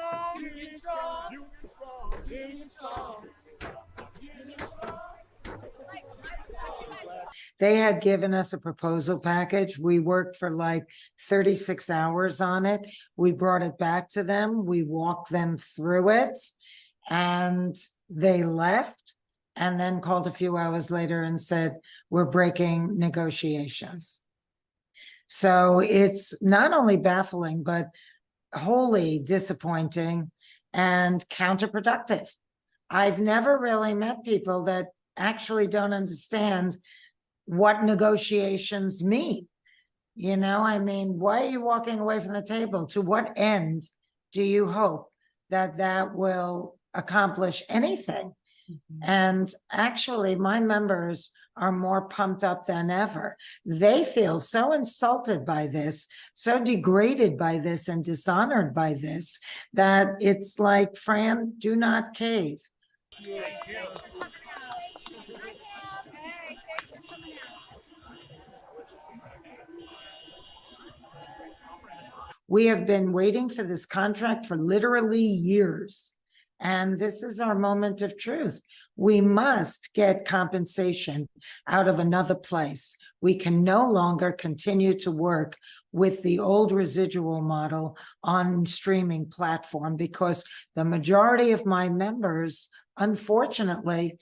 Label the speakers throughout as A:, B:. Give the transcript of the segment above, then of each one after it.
A: strong. Union strong. Union strong. Union strong. Union strong.
B: They had given us a proposal package. We worked for like 36 hours on it. We brought it back to them. We walked them through it and they left and then called a few hours later and said, we're breaking negotiations. So it's not only baffling, but wholly disappointing and counterproductive. I've never really met people that actually don't understand what negotiations mean. You know, I mean, why are you walking away from the table? To what end do you hope that that will accomplish anything? And actually, my members are more pumped up than ever. They feel so insulted by this, so degraded by this, and dishonored by this, that it's like, Fran, do not cave. We have been waiting for this contract for literally years. And this is our moment of truth. We must get compensation out of another place. We can no longer continue to work with the old residual model on streaming platform because the majority of my members, unfortunately,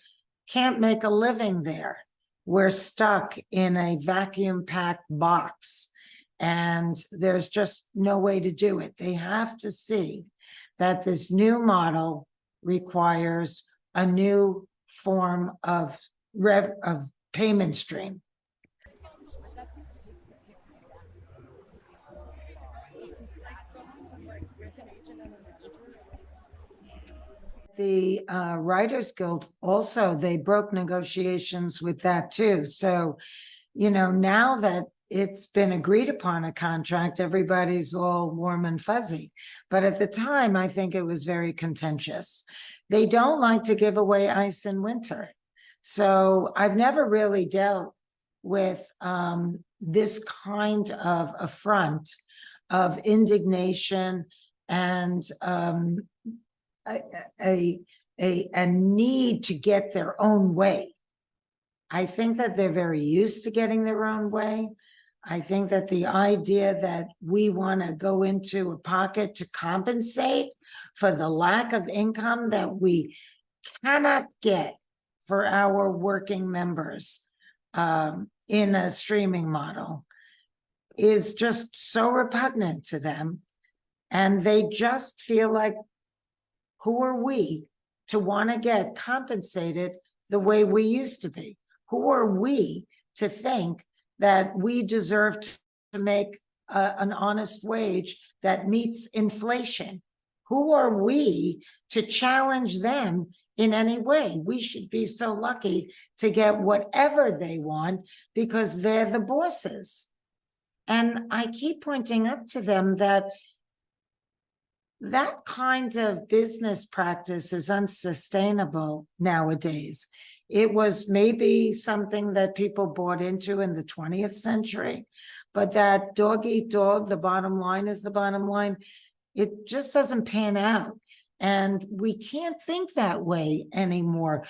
B: can't make a living there. We're stuck in a vacuum-packed box. And there's just no way to do it. They have to see that this new model requires a new form of payment stream. The Writers Guild also, they broke negotiations with that too. So, you know, now that it's been agreed upon a contract, everybody's all warm and fuzzy. But at the time, I think it was very contentious. They don't like to give away ice in winter. So I've never really dealt with this kind of affront of indignation and a need to get their own way. I think that they're very used to getting their own way. I think that the idea that we want to go into a pocket to compensate for the lack of income that we cannot get for our working members in a streaming model is just so repugnant to them. And they just feel like, who are we to want to get compensated the way we used to be? Who are we to think that we deserve to make an honest wage that meets inflation? Who are we to challenge them in any way? We should be so lucky to get whatever they want because they're the bosses. And I keep pointing up to them that that kind of business practice is unsustainable nowadays. It was maybe something that people bought into in the 20th century, but that dog eat dog, the bottom line is the bottom line, it just doesn't pan out. And we can't think that way anymore.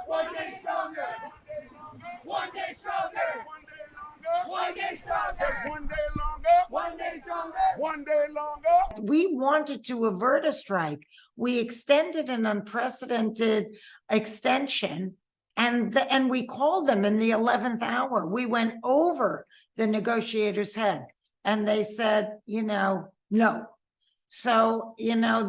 A: One day stronger. One day stronger. One day stronger. One day longer. One day stronger. One day longer.
B: We wanted to avert a strike. We extended an unprecedented extension, and we called them in the 11th hour. We went over the negotiator's head, and they said, you know, no. So, you know,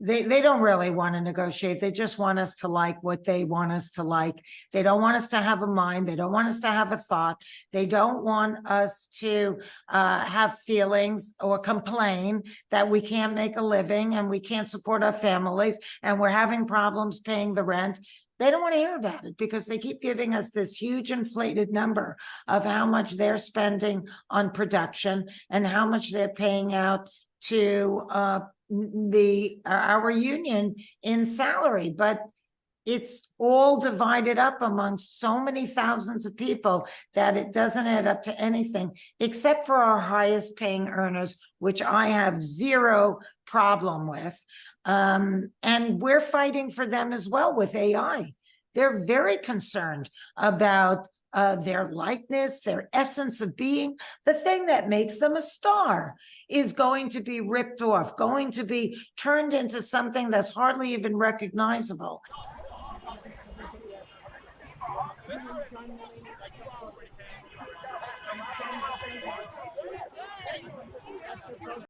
B: they don't really want to negotiate. They just want us to like what they want us to like. They don't want us to have a mind. They don't want us to have a thought. They don't want us to have feelings or complain that we can't make a living and we can't support our families and we're having problems paying the rent. They don't want to hear about it because they keep giving us this huge inflated number of how much they're spending on production and how much they're paying out to our union in salary. But it's all divided up amongst so many thousands of people that it doesn't add up to anything, except for our highest paying earners, which I have zero problem with. And we're fighting for them as well with AI. They're very concerned about their likeness, their essence of being. The thing that makes them a star is going to be ripped off, going to be turned into something that's hardly even recognizable.